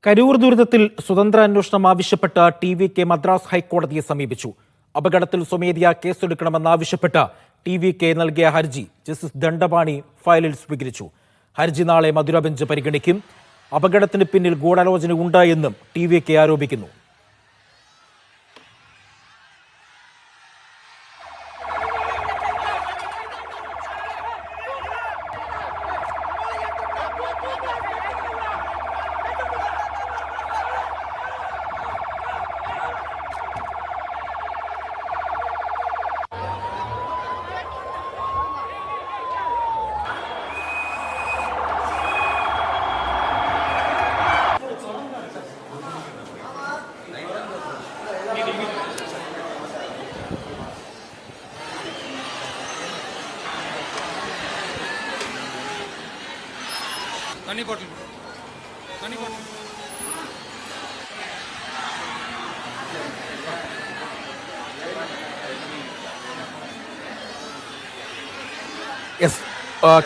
കരൂർ ദുരിതത്തിൽ സ്വതന്ത്ര അന്വേഷണം ആവശ്യപ്പെട്ട് ടി.വി.കെ മദ്രാസ് ഹൈക്കോടതിയെ സമീപിച്ചു. അപകടത്തിൽ സ്വമേധയാ കേസെടുക്കണമെന്നാവശ്യപ്പെട്ട് ടി.വി.കെ നൽകിയ ഹർജി ജസ്റ്റിസ് ദണ്ഡപാണി ഫയലിൽ സ്വീകരിച്ചു. ഹർജി നാളെ മധുര ബെഞ്ച് പരിഗണിക്കും. അപകടത്തിന് പിന്നിൽ ഗൂഢാലോചനയുണ്ട് എന്നും ടി.വി.കെ ആരോപിക്കുന്നു.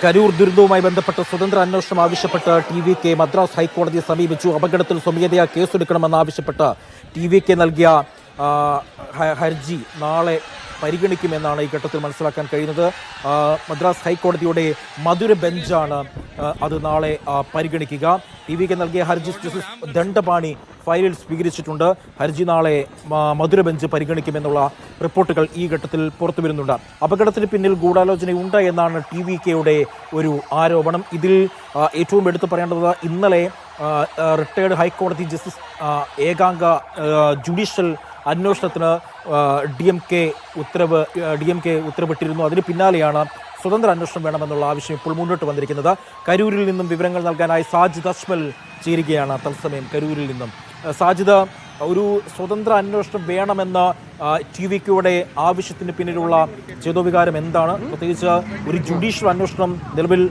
കരൂർ ദുരന്തവുമായി ബന്ധപ്പെട്ട് സ്വതന്ത്ര അന്വേഷണം ആവശ്യപ്പെട്ട് ടി.വി.കെ മദ്രാസ് ഹൈക്കോടതിയെ സമീപിച്ചു. അപകടത്തിൽ സ്വമേധയാ കേസെടുക്കണമെന്നാവശ്യപ്പെട്ട് ടി.വി.കെ നൽകിയ ഹർജി നാളെ പരിഗണിക്കുമെന്നാണ് ഈ ഘട്ടത്തിൽ മനസ്സിലാക്കാൻ കഴിയുന്നത്. മദ്രാസ് ഹൈക്കോടതിയുടെ മധുര ബെഞ്ചാണ് അത് നാളെ പരിഗണിക്കുക. ടി.വി.കെ നൽകിയ ഹർജി ജസ്റ്റിസ് ദണ്ഡപാണി ഫയലിൽ സ്വീകരിച്ചിട്ടുണ്ട്. ഹർജി നാളെ മധുര ബെഞ്ച് പരിഗണിക്കുമെന്നുള്ള റിപ്പോർട്ടുകൾ ഈ ഘട്ടത്തിൽ പുറത്തുവരുന്നുണ്ട്. അപകടത്തിന് പിന്നിൽ ഗൂഢാലോചനയുണ്ട് എന്നാണ് ടി.വി.കെയുടെ ഒരു ആരോപണം. ഇതിൽ ഏറ്റവും എടുത്തു പറയേണ്ടത് ഇന്നലെ റിട്ടയർഡ് ഹൈക്കോടതി ജസ്റ്റിസ് ഏകാംഗ ജുഡീഷ്യൽ അന്വേഷണത്തിന് ഡി.എം.കെ ഉത്തരവിട്ടിരുന്നു. അതിന് പിന്നാലെയാണ് സ്വതന്ത്ര അന്വേഷണം വേണമെന്നുള്ള ആവശ്യം ഇപ്പോൾ മുന്നോട്ട് വന്നിരിക്കുന്നത്. കരൂരിൽ നിന്നും വിവരങ്ങൾ നൽകാനായി സാജിദ് അജ്മൽ ചേരുകയാണ് തത്സമയം കരൂരിൽ നിന്നും. സാജിദ്, ഒരു സ്വതന്ത്ര അന്വേഷണം വേണമെന്ന ടി.വി.കെയുടെ ആവശ്യത്തിന് പിന്നിലുള്ള ചേതോവികാരം എന്താണ്? പ്രത്യേകിച്ച് ഒരു ജുഡീഷ്യൽ അന്വേഷണം നിലവിൽ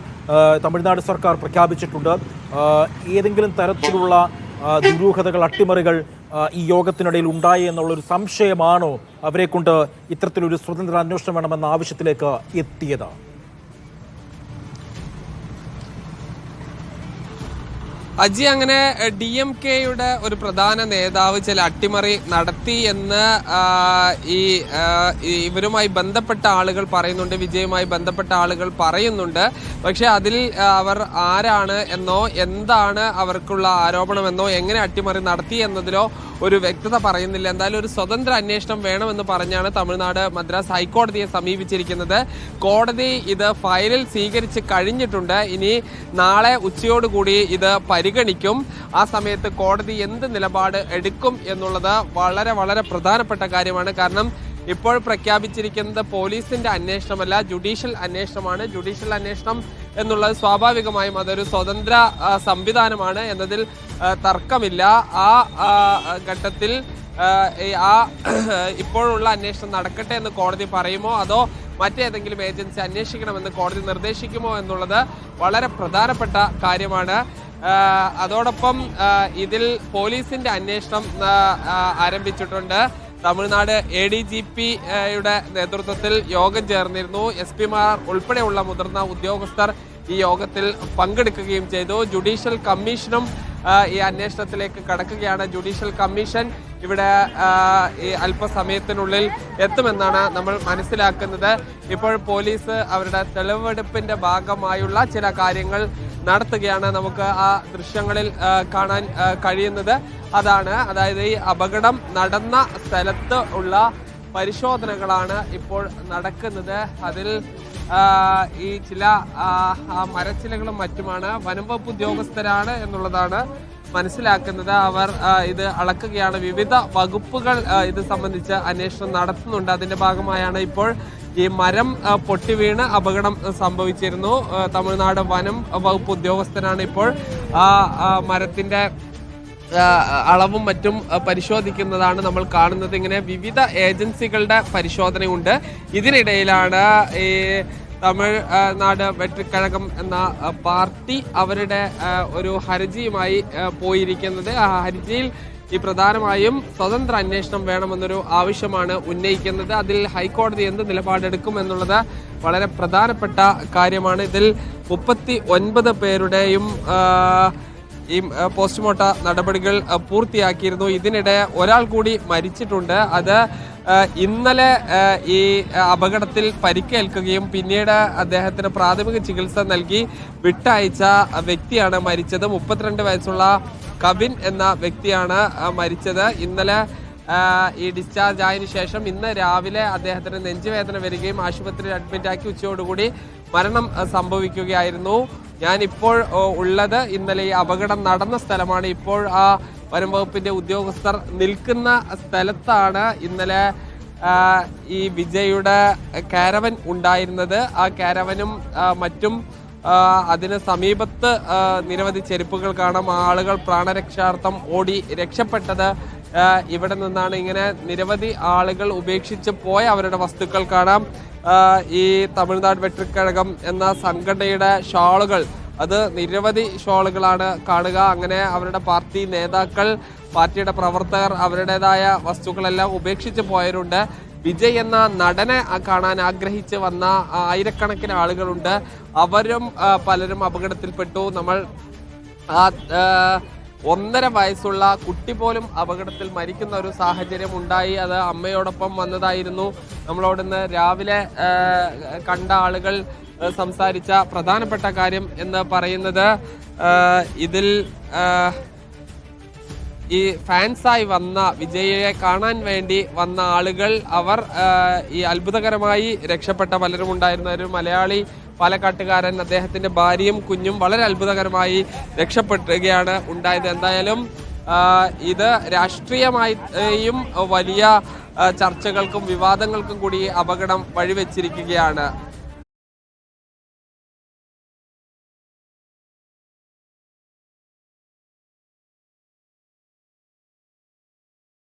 തമിഴ്നാട് സർക്കാർ പ്രഖ്യാപിച്ചിട്ടുണ്ട്. ഏതെങ്കിലും തരത്തിലുള്ള ദുരൂഹതകൾ, അട്ടിമറികൾ ഈ യോഗത്തിനിടയിൽ ഉണ്ടായി എന്നുള്ളൊരു സംശയമാണോ അവരെ കൊണ്ട് ഇത്തരത്തിലൊരു സ്വതന്ത്ര അന്വേഷണം വേണമെന്ന ആവശ്യത്തിലേക്ക് എത്തിയത്? അജി, അങ്ങനെ ഡി.എം.കെയുടെ ഒരു പ്രധാന നേതാവ് ചില അട്ടിമറി നടത്തി എന്ന് ഇവരുമായി ബന്ധപ്പെട്ട ആളുകൾ പറയുന്നുണ്ട്, വിജയുമായി ബന്ധപ്പെട്ട ആളുകൾ പറയുന്നുണ്ട്. പക്ഷെ അതിൽ അവർ ആരാണ് എന്നോ എന്താണ് അവർക്കുള്ള ആരോപണമെന്നോ എങ്ങനെ അട്ടിമറി നടത്തി എന്നതിലോ ഒരു വ്യക്തത പറയുന്നില്ല. എന്തായാലും ഒരു സ്വതന്ത്ര അന്വേഷണം വേണമെന്ന് പറഞ്ഞാണ് തമിഴ്നാട് മദ്രാസ് ഹൈക്കോടതിയെ സമീപിച്ചിരിക്കുന്നത്. കോടതി ഇത് ഫയലിൽ സ്വീകരിച്ച് കഴിഞ്ഞിട്ടുണ്ട്. ഇനി നാളെ ഉച്ചയോടുകൂടി ഇത് പരിഗണിക്കും. ആ സമയത്ത് കോടതി എന്ത് നിലപാട് എടുക്കും എന്നുള്ളത് വളരെ വളരെ പ്രധാനപ്പെട്ട കാര്യമാണ്. കാരണം ഇപ്പോൾ പ്രഖ്യാപിച്ചിരിക്കുന്നത് പോലീസിന്റെ അന്വേഷണമല്ല, ജുഡീഷ്യൽ അന്വേഷണമാണ്. ജുഡീഷ്യൽ അന്വേഷണം എന്നുള്ളത് സ്വാഭാവികമായും അതൊരു സ്വതന്ത്ര സംവിധാനമാണ് എന്നതിൽ തർക്കമില്ല. ആ ഘട്ടത്തിൽ ഇപ്പോഴുള്ള അന്വേഷണം നടക്കട്ടെ എന്ന് കോടതി പറയുമോ അതോ മറ്റേതെങ്കിലും ഏജൻസി അന്വേഷിക്കണമെന്ന് കോടതി നിർദ്ദേശിക്കുമോ എന്നുള്ളത് വളരെ പ്രധാനപ്പെട്ട കാര്യമാണ്. അതോടൊപ്പം ഇതിൽ പോലീസിന്റെ അന്വേഷണം ആരംഭിച്ചിട്ടുണ്ട്. തമിഴ്നാട് ADGP-യുടെ നേതൃത്വത്തിൽ യോഗം ചേർന്നിരുന്നു. SP-മാർ ഉൾപ്പെടെയുള്ള മുതിർന്ന ഉദ്യോഗസ്ഥർ ഈ യോഗത്തിൽ പങ്കെടുക്കുകയും ചെയ്തു. ജുഡീഷ്യൽ കമ്മീഷനും ഈ അന്വേഷണത്തിലേക്ക് കടക്കുകയാണ്. ജുഡീഷ്യൽ കമ്മീഷൻ ഇവിടെ ഈ അല്പസമയത്തിനുള്ളിൽ എത്തുമെന്നാണ് നമ്മൾ മനസ്സിലാക്കുന്നത്. ഇപ്പോൾ പോലീസ് അവരുടെ തെളിവെടുപ്പിന്റെ ഭാഗമായുള്ള ചില കാര്യങ്ങൾ നടത്തുകയാണ്. നമുക്ക് ആ ദൃശ്യങ്ങളിൽ കാണാൻ കഴിയുന്നത് അതാണ്. അതായത് ഈ അപകടം നടന്ന സ്ഥലത്ത് ഉള്ള പരിശോധനകളാണ് ഇപ്പോൾ നടക്കുന്നത്. അതിൽ ഈ ചില മരച്ചിലകളും മറ്റുമാണ്. വനംവകുപ്പ് ഉദ്യോഗസ്ഥരാണ് എന്നുള്ളതാണ് മനസ്സിലാക്കുന്നത്. അവർ ഇത് അളക്കുകയാണ്. വിവിധ വകുപ്പുകൾ ഇത് സംബന്ധിച്ച് അന്വേഷണം നടത്തുന്നുണ്ട്. അതിന്റെ ഭാഗമായാണ് ഇപ്പോൾ ഈ മരം പൊട്ടി വീണ് അപകടം സംഭവിച്ചിരുന്നു. തമിഴ്നാട് വനം വകുപ്പ് ഉദ്യോഗസ്ഥനാണ് ഇപ്പോൾ ആ മരത്തിന്റെ അളവും മറ്റും പരിശോധിക്കുന്നതാണ് നമ്മൾ കാണുന്നത്. ഇങ്ങനെ വിവിധ ഏജൻസികളുടെ പരിശോധനയുണ്ട്. ഇതിനിടയിലാണ് ഈ തമിഴ്നാട് വെട്ടിക്കഴകം എന്ന പാർട്ടി അവരുടെ ഒരു ഹർജിയുമായി പോയിരിക്കുന്നത്. ആ ഹർജിയിൽ ഈ പ്രധാനമായും സ്വതന്ത്ര അന്വേഷണം വേണമെന്നൊരു ആവശ്യമാണ് ഉന്നയിക്കുന്നത്. അതിൽ ഹൈക്കോടതി എന്ത് നിലപാടെടുക്കും എന്നുള്ളത് വളരെ പ്രധാനപ്പെട്ട കാര്യമാണ്. ഇതിൽ 39 പേരുടെയും ഈ പോസ്റ്റ്മോർട്ടം നടപടികൾ പൂർത്തിയാക്കിയിരുന്നു. ഇതിനിടെ ഒരാൾ കൂടി മരിച്ചിട്ടുണ്ട്. അത് ഇന്നലെ ഈ അപകടത്തിൽ പരിക്കേൽക്കുകയും പിന്നീട് അദ്ദേഹത്തിന് പ്രാഥമിക ചികിത്സ നൽകി വിട്ടയച്ച വ്യക്തിയാണ് മരിച്ചത്. 32 വയസ്സുള്ള കവിൻ എന്ന വ്യക്തിയാണ് മരിച്ചത്. ഇന്നലെ ഈ ഡിസ്ചാർജ് ആയതിനു ശേഷം ഇന്ന് രാവിലെ അദ്ദേഹത്തിന് നെഞ്ചുവേദന വരികയും ആശുപത്രിയിൽ അഡ്മിറ്റാക്കി ഉച്ചയോടുകൂടി മരണം സംഭവിക്കുകയായിരുന്നു. ഞാനിപ്പോൾ ഉള്ളത് ഇന്നലെ ഈ അപകടം നടന്ന സ്ഥലമാണ്. ഇപ്പോൾ ആ വനം വകുപ്പിന്റെ ഉദ്യോഗസ്ഥർ നിൽക്കുന്ന സ്ഥലത്താണ് ഇന്നലെ ഈ വിജയുടെ കാരവൻ ഉണ്ടായിരുന്നത്. ആ കാരവനും മറ്റും അതിന് സമീപത്ത് നിരവധി ചെരുപ്പുകൾ കാണാം. ആളുകൾ പ്രാണരക്ഷാർത്ഥം ഓടി രക്ഷപ്പെട്ടത് ഇവിടെ നിന്നാണ്. ഇങ്ങനെ നിരവധി ആളുകൾ ഉപേക്ഷിച്ച് പോയ അവരുടെ വസ്തുക്കൾ കാണാം. ഈ തമിഴ്നാട് വെട്രിക്കഴകം എന്ന സംഘടനയുടെ ഷാളുകൾ, അത് നിരവധി ഷോളുകളാണ് കാണുക. അങ്ങനെ അവരുടെ പാർട്ടി നേതാക്കൾ, പാർട്ടിയുടെ പ്രവർത്തകർ അവരുടേതായ വസ്തുക്കളെല്ലാം ഉപേക്ഷിച്ച് പോയവരുണ്ട്. വിജയ് എന്ന നടനെ കാണാൻ ആഗ്രഹിച്ച് വന്ന ആയിരക്കണക്കിന് ആളുകളുണ്ട്. അവരും പലരും അപകടത്തിൽപ്പെട്ടു. നമ്മൾ 1.5 വയസ്സുള്ള കുട്ടി പോലും അപകടത്തിൽ മരിക്കുന്ന ഒരു സാഹചര്യം ഉണ്ടായി. അത് അമ്മയോടൊപ്പം വന്നതായിരുന്നു. നമ്മളോടൊന്ന് രാവിലെ കണ്ട ആളുകൾ സംസാരിച്ച പ്രധാനപ്പെട്ട കാര്യം എന്ന് പറയുന്നത്, ഇതിൽ ഈ ഫാൻസായി വന്ന വിജയെ കാണാൻ വേണ്ടി വന്ന ആളുകൾ അവർ ഈ അത്ഭുതകരമായി രക്ഷപ്പെട്ട പലരും ഉണ്ടായിരുന്ന ഒരു മലയാളി പാലക്കാട്ടുകാരൻ, അദ്ദേഹത്തിന്റെ ഭാര്യയും കുഞ്ഞും വളരെ അത്ഭുതകരമായി രക്ഷപ്പെടുകയാണ് ഉണ്ടായത്. എന്തായാലും ഇത് രാഷ്ട്രീയമായും വലിയ ചർച്ചകൾക്കും വിവാദങ്ങൾക്കും കൂടി അപകടം വഴിവെച്ചിരിക്കുകയാണ്.